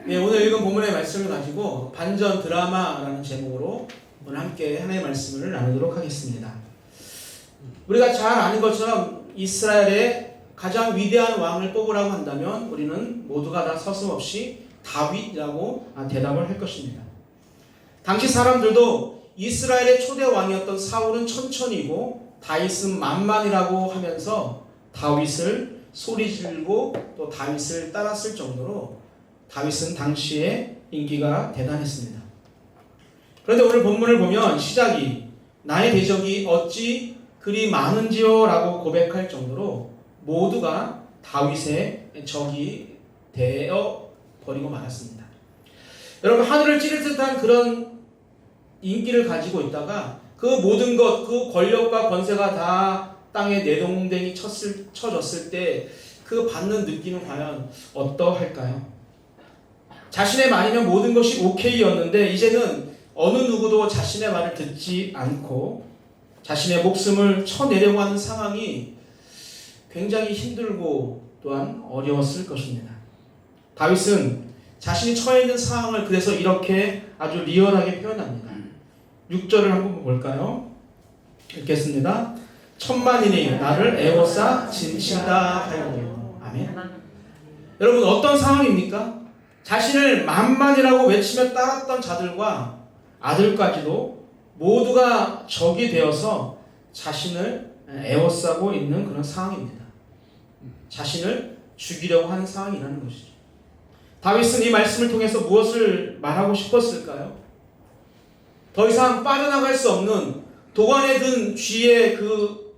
네, 오늘 읽은 본문의 말씀을 가지고 반전 드라마라는 제목으로 오늘 함께 하나님의 말씀을 나누도록 하겠습니다. 우리가 잘 아는 것처럼 이스라엘의 가장 위대한 왕을 뽑으라고 한다면 우리는 모두가 다 서슴없이 다윗이라고 대답을 할 것입니다. 당시 사람들도 이스라엘의 초대 왕이었던 사울은 천천히고 다윗은 만만이라고 하면서 다윗을 소리지르고 또 다윗을 따랐을 정도로 다윗은 당시에 인기가 대단했습니다. 그런데 오늘 본문을 보면 시작이 나의 대적이 어찌 그리 많은지요 라고 고백할 정도로 모두가 다윗의 적이 되어 버리고 말았습니다. 여러분, 하늘을 찌를 듯한 그런 인기를 가지고 있다가 그 모든 것, 그 권력과 권세가 다 땅에 내동댕이 쳐졌을 때 그 받는 느낌은 과연 어떠할까요? 자신의 말이면 모든 것이 오케이였는데 이제는 어느 누구도 자신의 말을 듣지 않고 자신의 목숨을 쳐내려고 하는 상황이 굉장히 힘들고 또한 어려웠을 것입니다. 다윗은 자신이 처해 있는 상황을 그래서 이렇게 아주 리얼하게 표현합니다. 6절을 한번 볼까요? 읽겠습니다. 천만인이 나를 애워싸 진친다 하였노라. 아멘. 여러분, 어떤 상황입니까? 자신을 만만이라고 외치며 따랐던 자들과 아들까지도 모두가 적이 되어서 자신을 애워싸고 있는 그런 상황입니다. 자신을 죽이려고 하는 상황이라는 것이죠. 다윗은 이 말씀을 통해서 무엇을 말하고 싶었을까요? 더 이상 빠져나갈 수 없는 도관에 든 쥐의 그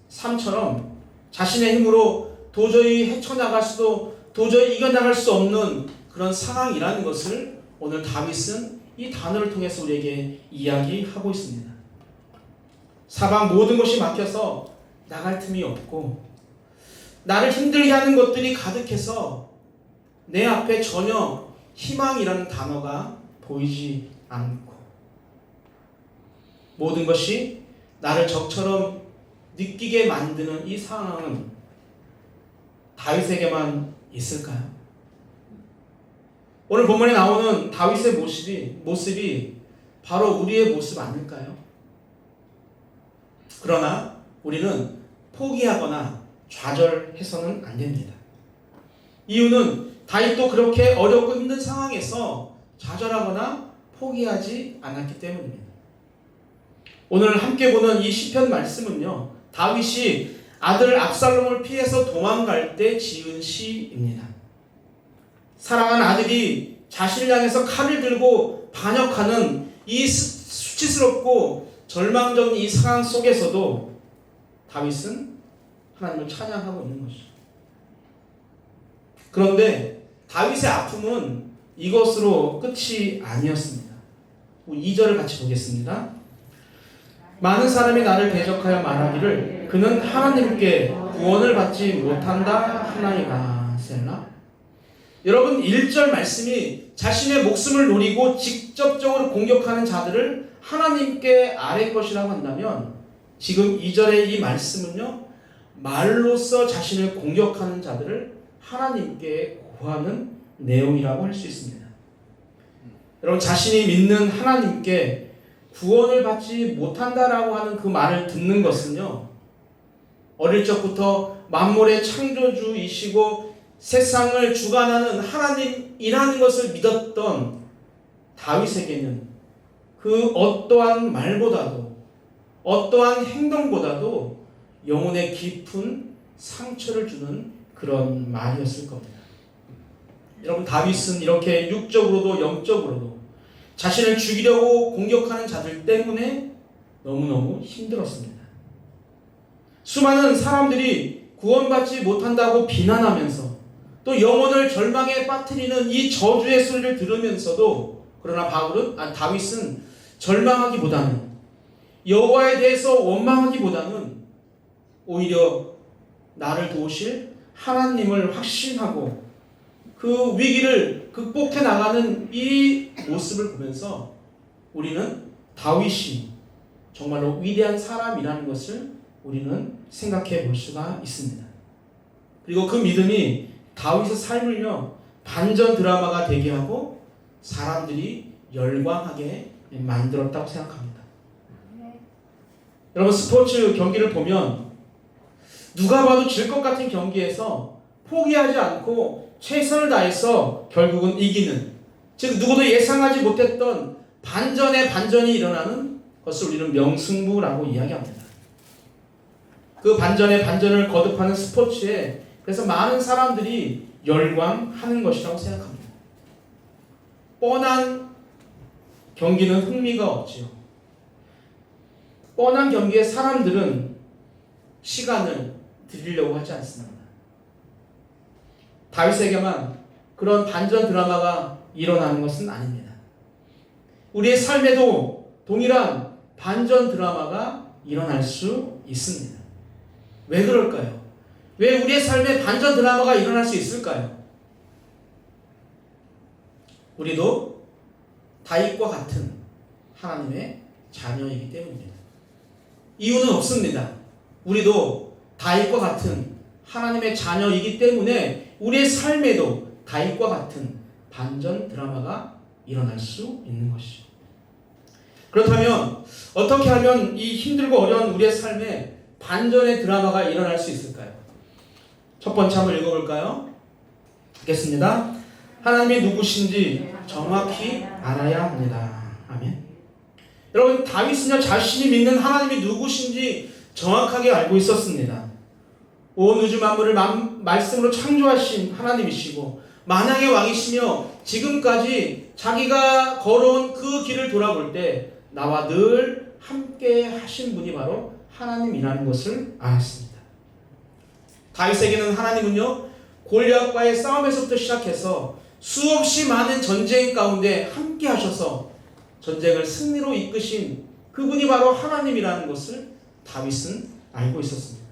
삶처럼 자신의 힘으로 도저히 헤쳐나갈 수도 도저히 이겨나갈 수 없는 그런 상황이라는 것을 오늘 다윗은 이 단어를 통해서 우리에게 이야기하고 있습니다. 사방 모든 것이 막혀서 나갈 틈이 없고 나를 힘들게 하는 것들이 가득해서 내 앞에 전혀 희망이라는 단어가 보이지 않고 모든 것이 나를 적처럼 느끼게 만드는 이 상황은 다윗에게만 있을까요? 오늘 본문에 나오는 다윗의 모습이 바로 우리의 모습 아닐까요? 그러나 우리는 포기하거나 좌절해서는 안 됩니다. 이유는 다윗도 그렇게 어렵고 힘든 상황에서 좌절하거나 포기하지 않았기 때문입니다. 오늘 함께 보는 이 시편 말씀은요, 다윗이 아들 압살롬을 피해서 도망갈 때 지은 시입니다. 사랑하는 아들이 자신을 향해서 칼을 들고 반역하는 이 수치스럽고 절망적인 이 상황 속에서도 다윗은 하나님을 찬양하고 있는 것이죠. 그런데 다윗의 아픔은 이것으로 끝이 아니었습니다. 2절을 같이 보겠습니다. 많은 사람이 나를 대적하여 말하기를 그는 하나님께 구원을 받지 못한다 하나이다. 셀라. 여러분, 1절 말씀이 자신의 목숨을 노리고 직접적으로 공격하는 자들을 하나님께 아뢰 것이라고 한다면 지금 2절의 이 말씀은요, 말로써 자신을 공격하는 자들을 하나님께 구하는 내용이라고 할 수 있습니다. 여러분, 자신이 믿는 하나님께 구원을 받지 못한다라고 하는 그 말을 듣는 것은요, 어릴 적부터 만물의 창조주이시고 세상을 주관하는 하나님이라는 것을 믿었던 다윗에게는 그 어떠한 말보다도 어떠한 행동보다도 영혼의 깊은 상처를 주는 그런 말이었을 겁니다. 여러분, 다윗은 이렇게 육적으로도 영적으로도 자신을 죽이려고 공격하는 자들 때문에 너무너무 힘들었습니다. 수많은 사람들이 구원받지 못한다고 비난하면서 또 영혼을 절망에 빠뜨리는 이 저주의 소리를 들으면서도 그러나 다윗은 절망하기보다는 여호와에 대해서 원망하기보다는 오히려 나를 도우실 하나님을 확신하고 그 위기를 극복해 나가는 이 모습을 보면서 우리는 다윗이 정말로 위대한 사람이라는 것을 우리는 생각해 볼 수가 있습니다. 그리고 그 믿음이 다윗의 삶을요, 반전 드라마가 되게 하고 사람들이 열광하게 만들었다고 생각합니다. 여러분, 스포츠 경기를 보면 누가 봐도 질 것 같은 경기에서 포기하지 않고 최선을 다해서 결국은 이기는, 즉 누구도 예상하지 못했던 반전의 반전이 일어나는 것을 우리는 명승부라고 이야기합니다. 그 반전의 반전을 거듭하는 스포츠에 그래서 많은 사람들이 열광하는 것이라고 생각합니다. 뻔한 경기는 흥미가 없지요. 뻔한 경기에 사람들은 시간을 들이려고 하지 않습니다. 다윗에게만 그런 반전 드라마가 일어나는 것은 아닙니다. 우리의 삶에도 동일한 반전 드라마가 일어날 수 있습니다. 왜 그럴까요? 왜 우리의 삶에 반전 드라마가 일어날 수 있을까요? 우리도 다윗과 같은 하나님의 자녀이기 때문입니다. 이유는 없습니다. 우리도 다윗과 같은 하나님의 자녀이기 때문에 우리의 삶에도 다윗과 같은 반전 드라마가 일어날 수 있는 것이죠. 그렇다면 어떻게 하면 이 힘들고 어려운 우리의 삶에 반전의 드라마가 일어날 수 있을까요? 첫 번째 한번 읽어볼까요? 읽겠습니다. 하나님이 누구신지 정확히 알아야 합니다. 아멘. 여러분, 다윗은요 자신이 믿는 하나님이 누구신지 정확하게 알고 있었습니다. 온 우주 만물을 말씀으로 창조하신 하나님이시고 만왕의 왕이시며 지금까지 자기가 걸어온 그 길을 돌아볼 때 나와 늘 함께 하신 분이 바로 하나님이라는 것을 알았습니다. 다윗에게는 하나님은요 골리앗과의 싸움에서부터 시작해서 수없이 많은 전쟁 가운데 함께 하셔서 전쟁을 승리로 이끄신 그분이 바로 하나님이라는 것을 다윗은 알고 있었습니다.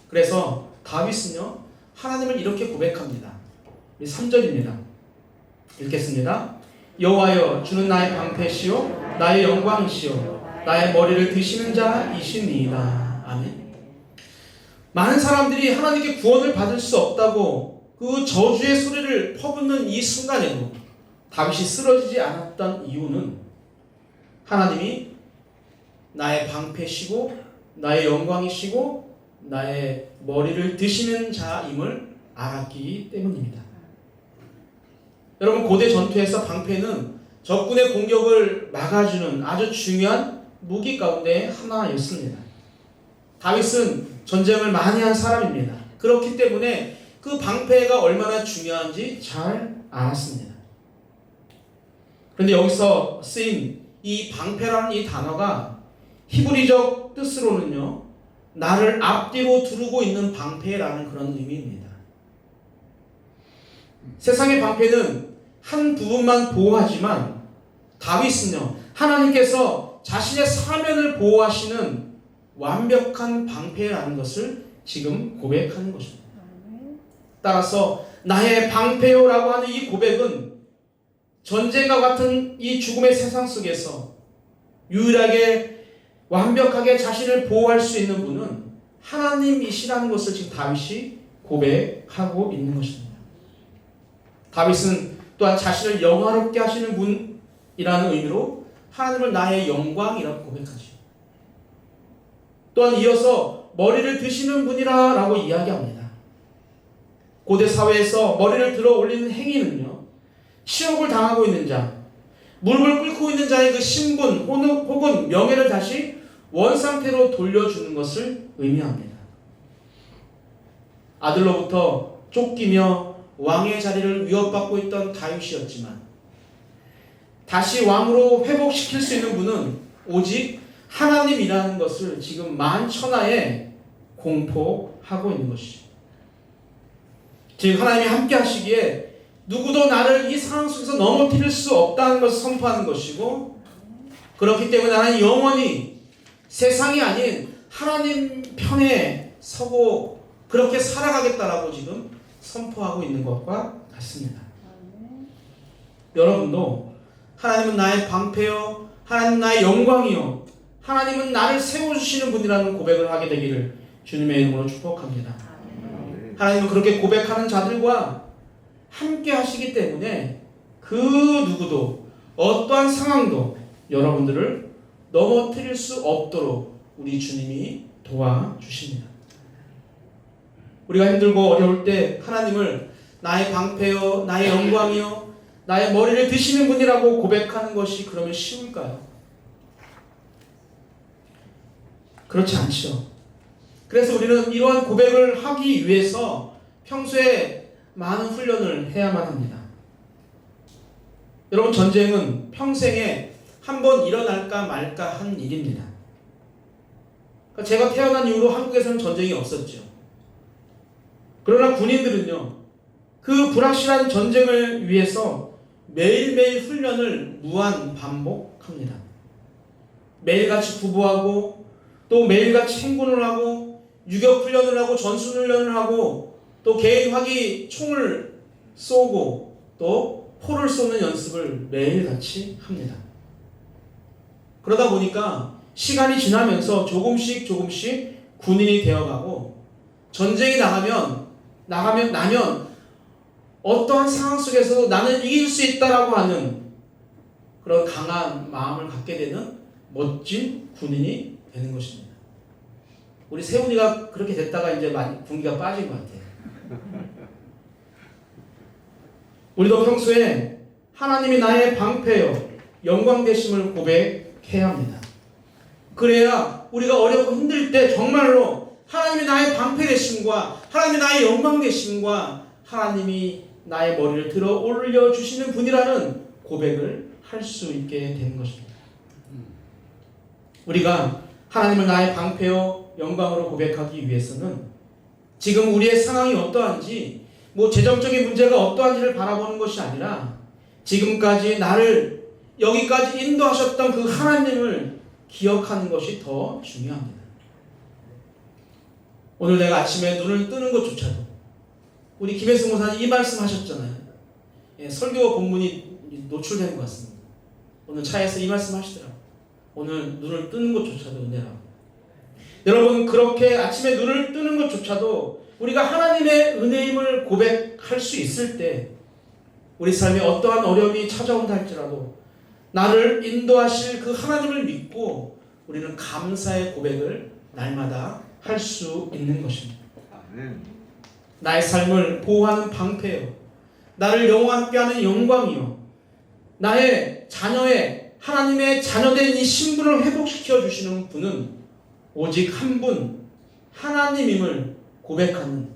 그래서 다윗은요 하나님을 이렇게 고백합니다. 3절입니다. 읽겠습니다. 여호와여, 주는 나의 방패시요 나의 영광이시요 나의 머리를 드시는 자이시니이다. 아멘. 많은 사람들이 하나님께 구원을 받을 수 없다고 그 저주의 소리를 퍼붓는 이 순간에도 다윗이 쓰러지지 않았던 이유는 하나님이 나의 방패시고 나의 영광이시고 나의 머리를 드시는 자임을 알았기 때문입니다. 여러분, 고대 전투에서 방패는 적군의 공격을 막아주는 아주 중요한 무기 가운데 하나였습니다. 다윗은 전쟁을 많이 한 사람입니다. 그렇기 때문에 그 방패가 얼마나 중요한지 잘 알았습니다. 그런데 여기서 쓰인 이 방패라는 이 단어가 히브리적 뜻으로는요 나를 앞뒤로 두르고 있는 방패라는 그런 의미입니다. 세상의 방패는 한 부분만 보호하지만 다윗은요 하나님께서 자신의 사면을 보호하시는 완벽한 방패라는 것을 지금 고백하는 것입니다. 따라서 나의 방패요라고 하는 이 고백은 전쟁과 같은 이 죽음의 세상 속에서 유일하게 완벽하게 자신을 보호할 수 있는 분은 하나님이시라는 것을 지금 다윗이 고백하고 있는 것입니다. 다윗은 또한 자신을 영화롭게 하시는 분이라는 의미로 하나님을 나의 영광이라고 고백하죠. 또한 이어서 머리를 드시는 분이라 라고 이야기합니다. 고대 사회에서 머리를 들어 올리는 행위는요 치욕을 당하고 있는 자, 무릎을 꿇고 있는 자의 그 신분 혹은 명예를 다시 원상태로 돌려주는 것을 의미합니다. 아들로부터 쫓기며 왕의 자리를 위협받고 있던 다윗이었지만 다시 왕으로 회복시킬 수 있는 분은 오직 하나님이라는 것을 지금 만천하에 공포하고 있는 것이죠. 즉 하나님이 함께 하시기에 누구도 나를 이 상황 속에서 넘어뜨릴 수 없다는 것을 선포하는 것이고, 그렇기 때문에 나는 영원히 세상이 아닌 하나님 편에 서고 그렇게 살아가겠다라고 지금 선포하고 있는 것과 같습니다. 여러분도 하나님은 나의 방패요, 하나님은 나의 영광이요, 하나님은 나를 세워주시는 분이라는 고백을 하게 되기를 주님의 이름으로 축복합니다. 하나님은 그렇게 고백하는 자들과 함께 하시기 때문에 그 누구도 어떠한 상황도 여러분들을 넘어뜨릴 수 없도록 우리 주님이 도와주십니다. 우리가 힘들고 어려울 때 하나님을 나의 방패요, 나의 영광이요, 나의 머리를 드시는 분이라고 고백하는 것이 그러면 쉬울까요? 그렇지 않죠. 그래서 우리는 이러한 고백을 하기 위해서 평소에 많은 훈련을 해야만 합니다. 여러분, 전쟁은 평생에 한 번 일어날까 말까 한 일입니다. 그러니까 제가 태어난 이후로 한국에서는 전쟁이 없었죠. 그러나 군인들은요, 그 불확실한 전쟁을 위해서 매일매일 훈련을 무한 반복합니다. 매일같이 구보하고 또 매일같이 행군을 하고 유격훈련을 하고 전술훈련을 하고 또 개인 화기 총을 쏘고 또 포를 쏘는 연습을 매일같이 합니다. 그러다 보니까 시간이 지나면서 조금씩 군인이 되어가고 전쟁이 나면 어떠한 상황 속에서도 나는 이길 수 있다라고 하는 그런 강한 마음을 갖게 되는 멋진 군인이 되는 것입니다. 우리 세훈이가 그렇게 됐다가 이제 많이 분기가 빠진 것 같아요. 우리도 평소에 하나님이 나의 방패요, 영광 되심을 고백해야 합니다. 그래야 우리가 어렵고 힘들 때 정말로 하나님이 나의 방패 되심과 하나님이 나의 영광 되심과 하나님이 나의 머리를 들어 올려주시는 분이라는 고백을 할 수 있게 되는 것입니다. 우리가 하나님을 나의 방패요 영광으로 고백하기 위해서는 지금 우리의 상황이 어떠한지, 재정적인 문제가 어떠한지를 바라보는 것이 아니라 지금까지 나를 여기까지 인도하셨던 그 하나님을 기억하는 것이 더 중요합니다. 오늘 내가 아침에 눈을 뜨는 것조차도 우리 김혜승 목사님 이 말씀 하셨잖아요. 설교 본문이 노출되는 것 같습니다. 오늘 차에서 이 말씀 하시더라고요. 오늘 눈을 뜨는 것조차도 은혜라고. 여러분, 그렇게 아침에 눈을 뜨는 것조차도 우리가 하나님의 은혜임을 고백할 수 있을 때 우리 삶에 어떠한 어려움이 찾아온다 할지라도 나를 인도하실 그 하나님을 믿고 우리는 감사의 고백을 날마다 할 수 있는 것입니다. 나의 삶을 보호하는 방패요, 나를 영원히 함께하는 영광이요, 나의 자녀의 하나님의 자녀된 이 신분을 회복시켜 주시는 분은 오직 한 분, 하나님임을 고백하는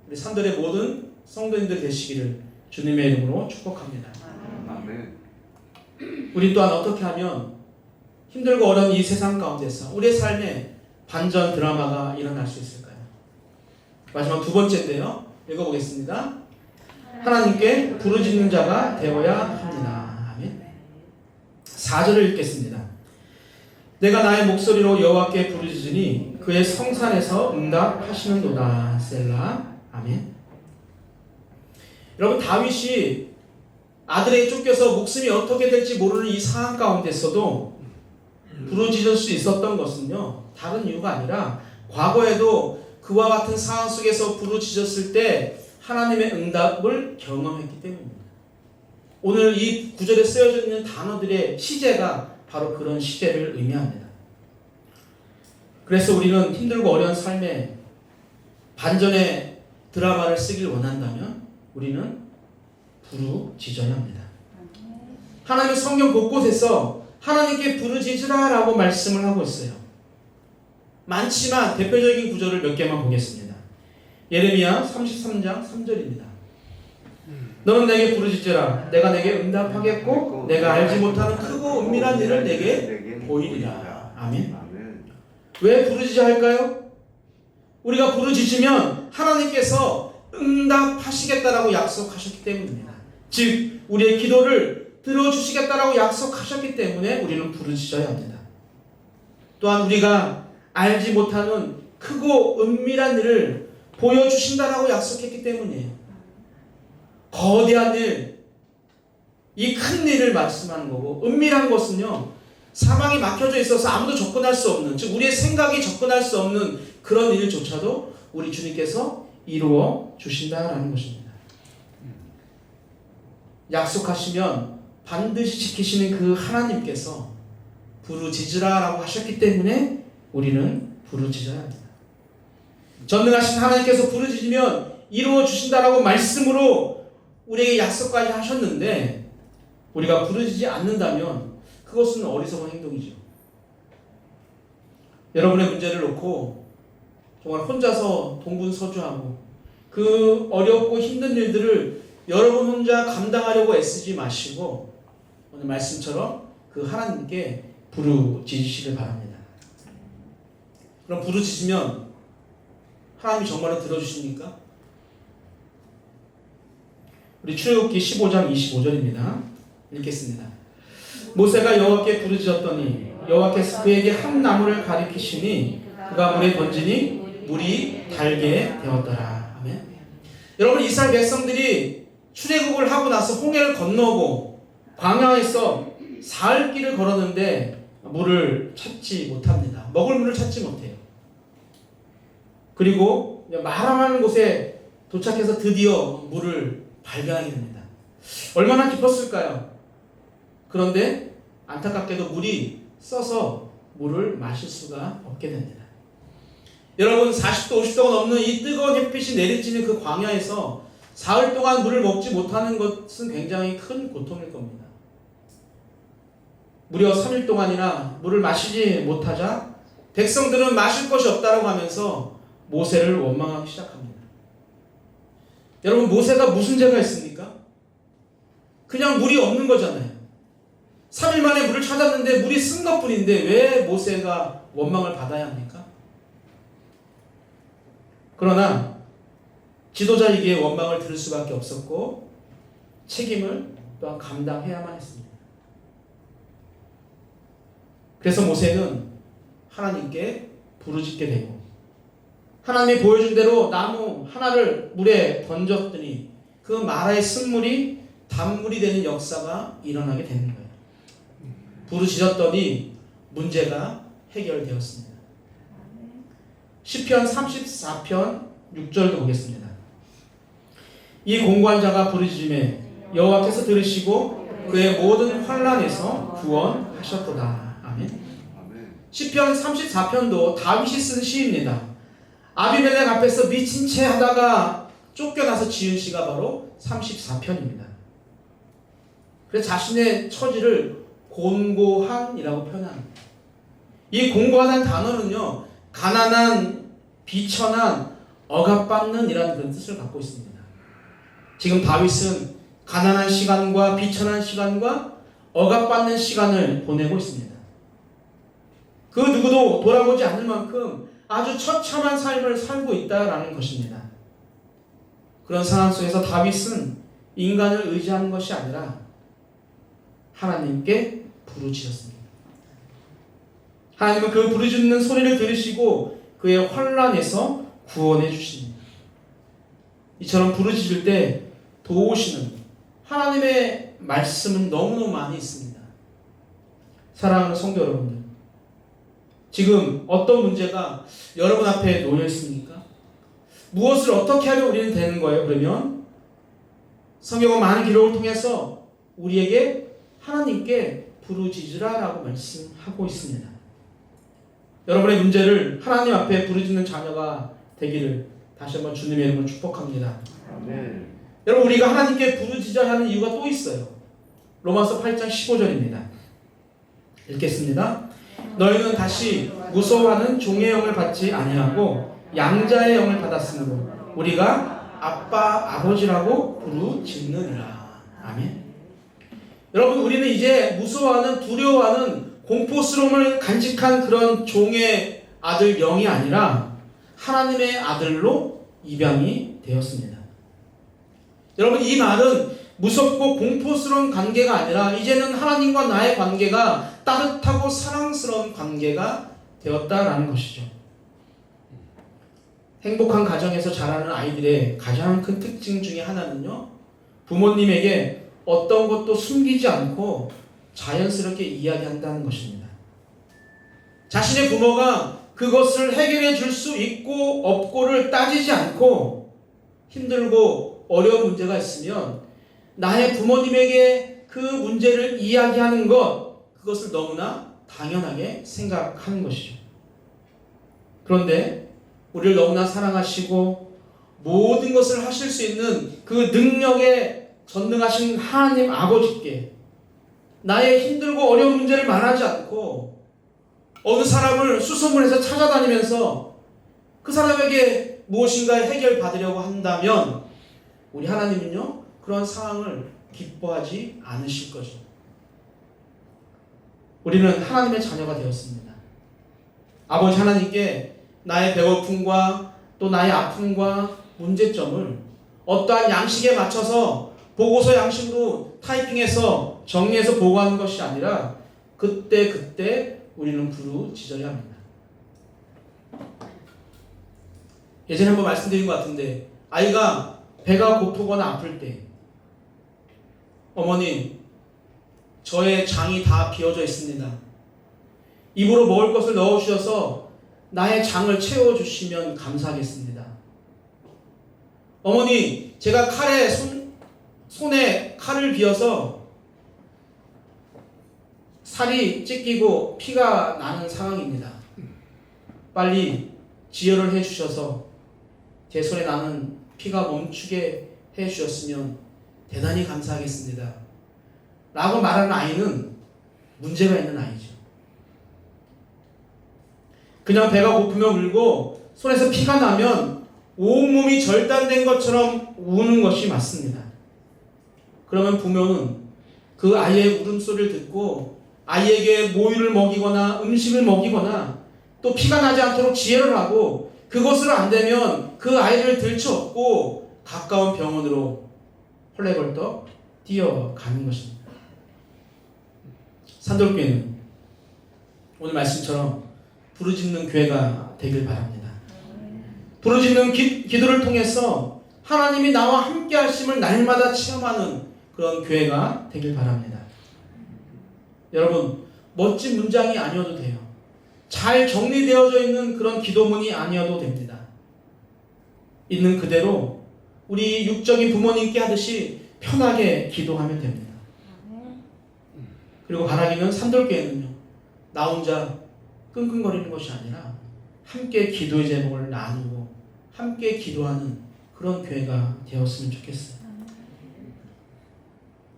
우리 산들의 모든 성도님들 되시기를 주님의 이름으로 축복합니다. 아멘. 우리 또한 어떻게 하면 힘들고 어려운 이 세상 가운데서 우리의 삶에 반전 드라마가 일어날 수 있을까요? 마지막 두 번째인데요, 읽어보겠습니다. 하나님께 부르짖는 자가 되어야 합니다. 아멘. 4절을 읽겠습니다. 내가 나의 목소리로 여호와께 부르짖으니 그의 성산에서 응답하시는도다. 셀라. 아멘. 여러분, 다윗이 아들에게 쫓겨서 목숨이 어떻게 될지 모르는 이 상황 가운데서도 부르짖을 수 있었던 것은요, 다른 이유가 아니라 과거에도 그와 같은 상황 속에서 부르짖었을 때 하나님의 응답을 경험했기 때문입니다. 오늘 이 구절에 쓰여져 있는 단어들의 시제가 바로 그런 시제를 의미합니다. 그래서 우리는 힘들고 어려운 삶에 반전의 드라마를 쓰길 원한다면 우리는 부르짖어야 합니다. 하나님의 성경 곳곳에서 하나님께 부르짖으라 라고 말씀을 하고 있어요. 많지만 대표적인 구절을 몇 개만 보겠습니다. 예레미야 33장 3절입니다. 너는 내게 부르짖으라. 내가 내게 응답하겠고 내가 알지 못하는 크고 은밀한 일을 내게 보이리라. 아멘. 왜 부르짖어야 할까요? 우리가 부르짖으면 하나님께서 응답하시겠다라고 약속하셨기 때문입니다. 즉 우리의 기도를 들어주시겠다라고 약속하셨기 때문에 우리는 부르짖어야 합니다. 또한 우리가 알지 못하는 크고 은밀한 일을 보여주신다라고 약속했기 때문이에요. 거대한 일, 이 큰 일을 말씀하는 거고, 은밀한 것은요, 사방이 막혀져 있어서 아무도 접근할 수 없는, 즉 우리의 생각이 접근할 수 없는 그런 일조차도 우리 주님께서 이루어 주신다라는 것입니다. 약속하시면 반드시 지키시는 그 하나님께서 부르짖으라라고 하셨기 때문에 우리는 부르짖어야 합니다. 전능하신 하나님께서 부르짖으면 이루어 주신다라고 말씀으로 우리에게 약속까지 하셨는데 우리가 부르짖지 않는다면 그것은 어리석은 행동이죠. 여러분의 문제를 놓고 정말 혼자서 동분서주하고 그 어렵고 힘든 일들을 여러분 혼자 감당하려고 애쓰지 마시고 오늘 말씀처럼 그 하나님께 부르짖으시길 바랍니다. 그럼 부르짖으면 하나님이 정말로 들어주십니까? 우리 출애굽기 15장 25절입니다. 읽겠습니다. 모세가 여호와께 부르짖었더니 여호와께서 그에게 한 나무를 가리키시니 그가 물에 던지니 물이 달게 되었더라. 아멘. 여러분, 이스라엘 백성들이 출애굽을 하고 나서 홍해를 건너고 광야에서 사흘 길을 걸었는데 물을 찾지 못합니다. 먹을 물을 찾지 못해요. 그리고 마라하는 곳에 도착해서 드디어 물을 발견하게 됩니다. 얼마나 기뻤을까요? 그런데 안타깝게도 물이 써서 물을 마실 수가 없게 됩니다. 여러분, 40도 50도가 넘는 이 뜨거운 햇빛이 내리쬐는 그 광야에서 사흘 동안 물을 먹지 못하는 것은 굉장히 큰 고통일 겁니다. 무려 3일 동안이나 물을 마시지 못하자 백성들은 마실 것이 없다고 하면서 모세를 원망하기 시작합니다. 여러분, 모세가 무슨 죄가 있습니까? 그냥 물이 없는 거잖아요. 3일 만에 물을 찾았는데 물이 쓴 것뿐인데 왜 모세가 원망을 받아야 합니까? 그러나 지도자이기에 원망을 들을 수밖에 없었고 책임을 또한 감당해야만 했습니다. 그래서 모세는 하나님께 부르짖게 되고 하나님이 보여준 대로 나무 하나를 물에 던졌더니 그 마라의 쓴물이 단물이 되는 역사가 일어나게 되는 거예요. 부르짖었더니 문제가 해결되었습니다. 시편 34편 6절도 보겠습니다. 이 공고한 자가 부르짖음에 여호와께서 들으시고 그의 모든 환난에서 구원하셨도다. 아멘. 시편 34편도 다윗이 쓴 시입니다. 아비멜렉 앞에서 미친 채 하다가 쫓겨나서 지은 시가 바로 34편입니다. 그래서 자신의 처지를 곤고한이라고 표현합니다. 이 곤고하다는 단어는요, 가난한, 비천한, 억압받는 이라는 그런 뜻을 갖고 있습니다. 지금 다윗은 가난한 시간과 비천한 시간과 억압받는 시간을 보내고 있습니다. 그 누구도 돌아보지 않을 만큼 아주 처참한 삶을 살고 있다라는 것입니다. 그런 상황 속에서 다윗은 인간을 의지하는 것이 아니라 하나님께 부르짖었습니다. 하나님은 그 부르짖는 소리를 들으시고 그의 환난에서 구원해 주십니다. 이처럼 부르짖을 때 도우시는 하나님의 말씀은 너무너무 많이 있습니다. 사랑하는 성도 여러분들, 지금 어떤 문제가 여러분 앞에 놓여 있습니까? 무엇을 어떻게 하면 우리는 되는 거예요? 그러면 성경은 많은 기록을 통해서 우리에게 하나님께 부르짖으라라고 말씀하고 있습니다. 여러분의 문제를 하나님 앞에 부르짖는 자녀가 되기를 다시 한번 주님의 이름으로 축복합니다. 아멘. 여러분, 우리가 하나님께 부르짖어야 하는 이유가 또 있어요. 로마서 8장 15절입니다. 읽겠습니다. 너희는 다시 무서워하는 종의 영을 받지 아니하고 양자의 영을 받았으므로 우리가 아빠 아버지라고 부르짖느니라. 아멘. 여러분, 우리는 이제 무서워하는, 두려워하는, 공포스러움을 간직한 그런 종의 아들 영이 아니라 하나님의 아들로 입양이 되었습니다. 여러분, 이 말은 무섭고 공포스러운 관계가 아니라 이제는 하나님과 나의 관계가 따뜻하고 사랑스러운 관계가 되었다라는 것이죠. 행복한 가정에서 자라는 아이들의 가장 큰 특징 중에 하나는요, 부모님에게 어떤 것도 숨기지 않고 자연스럽게 이야기한다는 것입니다. 자신의 부모가 그것을 해결해 줄 수 있고 없고를 따지지 않고 힘들고 어려운 문제가 있으면 나의 부모님에게 그 문제를 이야기하는 그것을 너무나 당연하게 생각하는 것이죠. 그런데 우리를 너무나 사랑하시고 모든 것을 하실 수 있는 그 능력에 전능하신 하나님 아버지께 나의 힘들고 어려운 문제를 말하지 않고 어느 사람을 수소문해서 찾아다니면서 그 사람에게 무엇인가 해결받으려고 한다면 우리 하나님은요, 그런 상황을 기뻐하지 않으실 거죠. 우리는 하나님의 자녀가 되었습니다. 아버지 하나님께 나의 배고픔과 또 나의 아픔과 문제점을 어떠한 양식에 맞춰서 보고서 양식으로 타이핑해서 정리해서 보고하는 것이 아니라 그때 우리는 부르짖어야 합니다. 예전에 한번 말씀드린 것 같은데 아이가 배가 고프거나 아플 때 어머니 저의 장이 다 비어져 있습니다. 입으로 먹을 것을 넣어주셔서 나의 장을 채워주시면 감사하겠습니다. 어머니 제가 손에 칼을 비어서 살이 찢기고 피가 나는 상황입니다. 빨리 지혈을 해주셔서 제 손에 나는 피가 멈추게 해주셨으면 대단히 감사하겠습니다. 라고 말하는 아이는 문제가 있는 아이죠. 그냥 배가 고프면 울고 손에서 피가 나면 온몸이 절단된 것처럼 우는 것이 맞습니다. 그러면 부모는 그 아이의 울음소리를 듣고 아이에게 모유를 먹이거나 음식을 먹이거나 또 피가 나지 않도록 지혜를 하고 그것으로 안 되면 그 아이를 들쳐업고 가까운 병원으로 헐레벌떡 뛰어가는 것입니다. 산돌교회는 오늘 말씀처럼 부르짖는 교회가 되길 바랍니다. 부르짖는 기도를 통해서 하나님이 나와 함께 하심을 날마다 체험하는 그런 교회가 되길 바랍니다. 여러분, 멋진 문장이 아니어도 돼요. 잘 정리되어져 있는 그런 기도문이 아니어도 됩니다. 있는 그대로 우리 육적인 부모님께 하듯이 편하게 기도하면 됩니다. 그리고 바라기는 산돌교회는요, 나 혼자 끙끙거리는 것이 아니라 함께 기도의 제목을 나누고 함께 기도하는 그런 교회가 되었으면 좋겠어요.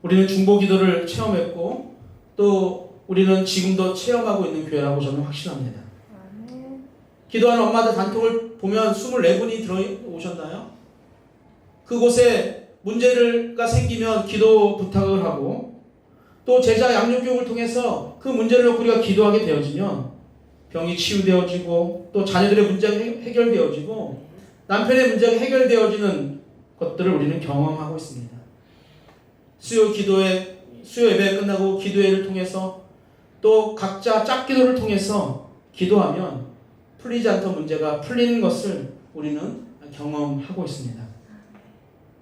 우리는 중보 기도를 체험했고 또 우리는 지금도 체험하고 있는 교회라고 저는 확신합니다. 기도하는 엄마들 단톡을 보면 24분이 들어오셨나요? 그곳에 문제가 생기면 기도 부탁을 하고 또 제자 양육교육을 통해서 그 문제를 놓고 우리가 기도하게 되어지면 병이 치유되어지고 또 자녀들의 문제가 해결되어지고 남편의 문제가 해결되어지는 것들을 우리는 경험하고 있습니다. 수요 예배 끝나고 기도회를 통해서 또 각자 짝기도를 통해서 기도하면 풀리지 않던 문제가 풀리는 것을 우리는 경험하고 있습니다.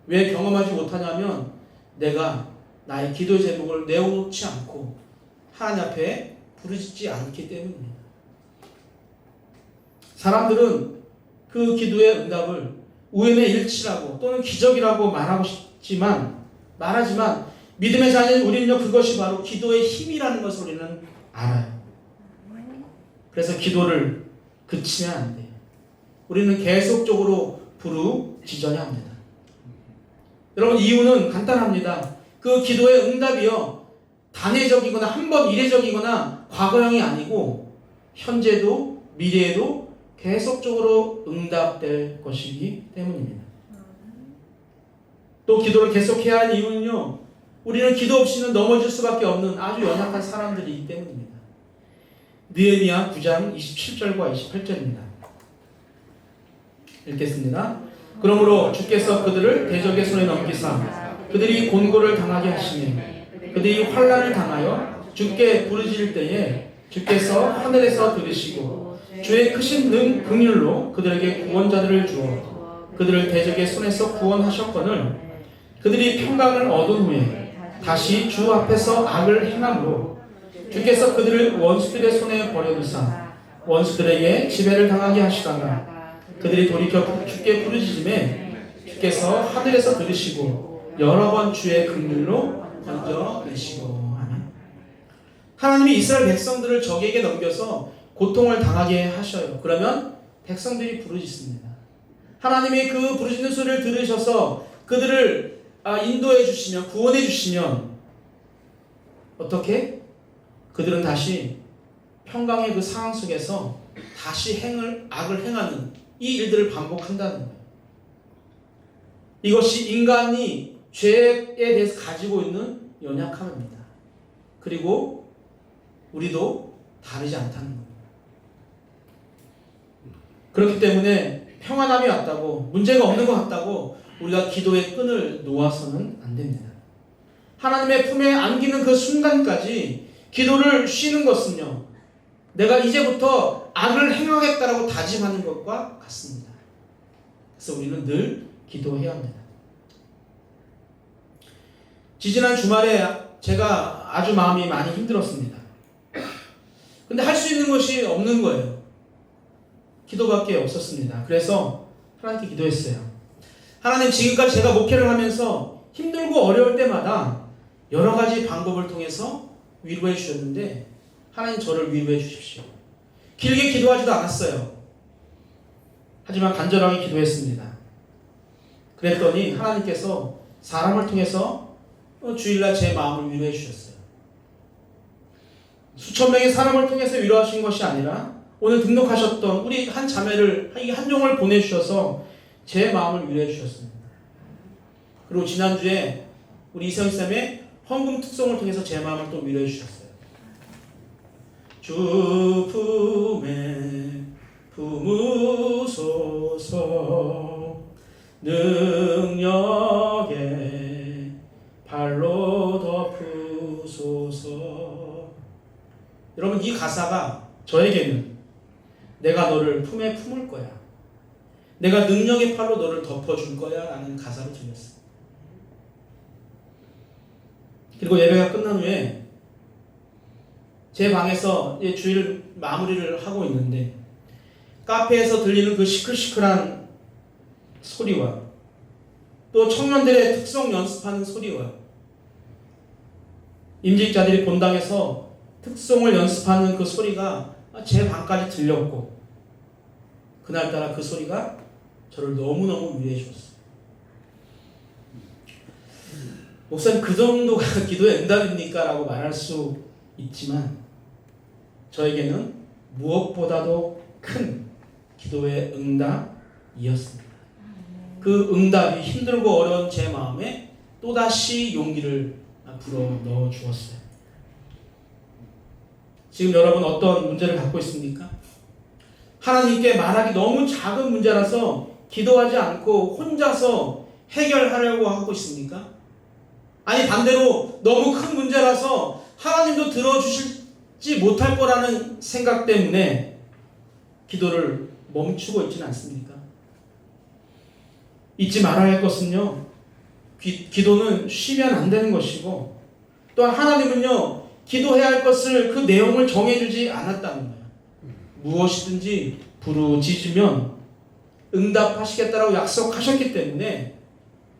왜 경험하지 못하냐면 내가 나의 기도의 제목을 내어놓지 않고 하나님 앞에 부르짖지 않기 때문입니다. 사람들은 그 기도의 응답을 우연의 일치라고 또는 기적이라고 말하지만 믿음의 자녀인 우리는요, 그것이 바로 기도의 힘이라는 것을 우리는 알아요. 그래서 기도를 그치면 안 돼요. 우리는 계속적으로 부르짖어야 합니다. 여러분, 이유는 간단합니다. 그 기도의 응답이요, 단회적이거나 한번 이례적이거나 과거형이 아니고 현재도 미래에도 계속적으로 응답될 것이기 때문입니다. 또 기도를 계속해야 할 이유는요, 우리는 기도 없이는 넘어질 수밖에 없는 아주 연약한 사람들이기 때문입니다. 느헤미야 9장 27절과 28절입니다. 읽겠습니다. 그러므로 주께서 그들을 대적의 손에 넘기사 그들이 곤고를 당하게 하시니 그들이 환난을 당하여 주께 부르짖을 때에 주께서 하늘에서 들으시고 주의 크신 긍휼로 그들에게 구원자들을 주어 그들을 대적의 손에서 구원하셨거늘 그들이 평강을 얻은 후에 다시 주 앞에서 악을 행함으로 주께서 그들을 원수들의 손에 버려두사 원수들에게 지배를 당하게 하시다가 그들이 돌이켜 주께 부르짖음에 주께서 하늘에서 들으시고 여러 번 주의 긍휼로 건져내시고. 아멘. 하나님이 이스라엘 백성들을 적에게 넘겨서 고통을 당하게 하셔요. 그러면 백성들이 부르짖습니다. 하나님이 그 부르짖는 소리를 들으셔서 그들을 인도해 주시면, 구원해 주시면 어떻게? 그들은 다시 평강의 그 상황 속에서 다시 악을 행하는 이 일들을 반복한다는 거예요. 이것이 인간이 죄에 대해서 가지고 있는 연약함입니다. 그리고 우리도 다르지 않다는 겁니다. 그렇기 때문에 평안함이 왔다고, 문제가 없는 것 같다고 우리가 기도의 끈을 놓아서는 안 됩니다. 하나님의 품에 안기는 그 순간까지 기도를 쉬는 것은요, 내가 이제부터 악을 행하겠다라고 다짐하는 것과 같습니다. 그래서 우리는 늘 기도해야 합니다. 지지난 주말에 제가 아주 마음이 많이 힘들었습니다. 근데 할 수 있는 것이 없는 거예요. 기도밖에 없었습니다. 그래서 하나님께 기도했어요. 하나님, 지금까지 제가 목회를 하면서 힘들고 어려울 때마다 여러 가지 방법을 통해서 위로해 주셨는데 하나님, 저를 위로해 주십시오. 길게 기도하지도 않았어요. 하지만 간절하게 기도했습니다. 그랬더니 하나님께서 사람을 통해서 주일날 제 마음을 위로해 주셨어요. 수천 명의 사람을 통해서 위로하신 것이 아니라 오늘 등록하셨던 우리 한 자매를, 한 종을 보내주셔서 제 마음을 위로해 주셨습니다. 그리고 지난주에 우리 이성쌤의 헌금 특송을 통해서 제 마음을 또 위로해 주셨어요. 주 품에 품으소서, 능력에 발로 덮으소서. 여러분, 이 가사가 저에게는 내가 너를 품에 품을 거야, 내가 능력의 팔로 너를 덮어줄 거야 라는 가사로 들렸어요. 그리고 예배가 끝난 후에 제 방에서 주일 마무리를 하고 있는데 카페에서 들리는 그 시끌시끌한 소리와 또 청년들의 특성 연습하는 소리와 임직자들이 본당에서 특성을 연습하는 그 소리가 제 방까지 들렸고, 그날따라 그 소리가 저를 너무너무 위로해 주었어요. 목사님, 그 정도가 기도의 응답입니까? 라고 말할 수 있지만 저에게는 무엇보다도 큰 기도의 응답이었습니다. 그 응답이 힘들고 어려운 제 마음에 또다시 용기를 불어 넣어 주었어요. 지금 여러분 어떤 문제를 갖고 있습니까? 하나님께 말하기 너무 작은 문제라서 기도하지 않고 혼자서 해결하려고 하고 있습니까? 아니, 반대로 너무 큰 문제라서 하나님도 들어주실지 못할 거라는 생각 때문에 기도를 멈추고 있지는 않습니까? 잊지 말아야 할 것은요, 기도는 쉬면 안 되는 것이고, 또한 하나님은요, 기도해야 할 것을, 그 내용을 정해주지 않았다는 거예요. 무엇이든지 부르짖으면 응답하시겠다라고 약속하셨기 때문에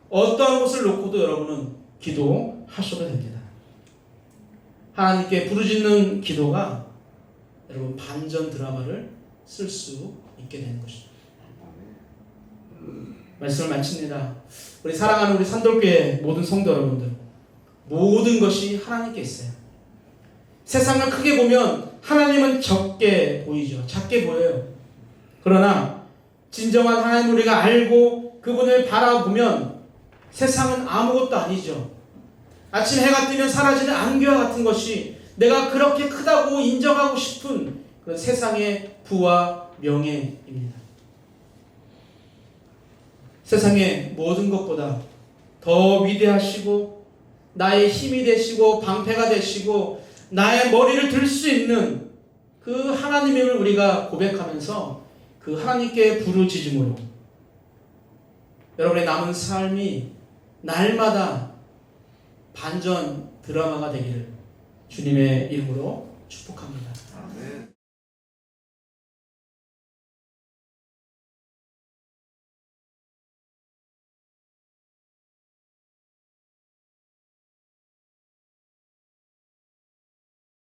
어떠한 것을 놓고도 여러분은 기도하셔도 됩니다. 하나님께 부르짖는 기도가 여러분 반전 드라마를 쓸 수 있게 되는 것이죠. 말씀을 마칩니다. 우리 사랑하는 우리 산돌교회 모든 성도 여러분들, 모든 것이 하나님께 있어요. 세상을 크게 보면 하나님은 적게 보이죠. 작게 보여요. 그러나 진정한 하나님을 우리가 알고 그분을 바라보면 세상은 아무것도 아니죠. 아침 해가 뜨면 사라지는 안개와 같은 것이 내가 그렇게 크다고 인정하고 싶은 그런 세상의 부와 명예입니다. 세상의 모든 것보다 더 위대하시고 나의 힘이 되시고 방패가 되시고 나의 머리를 들 수 있는 그 하나님을 우리가 고백하면서 그 하나님께 부르짖음으로 여러분의 남은 삶이 날마다 반전 드라마가 되기를 주님의 이름으로 축복합니다. 아멘.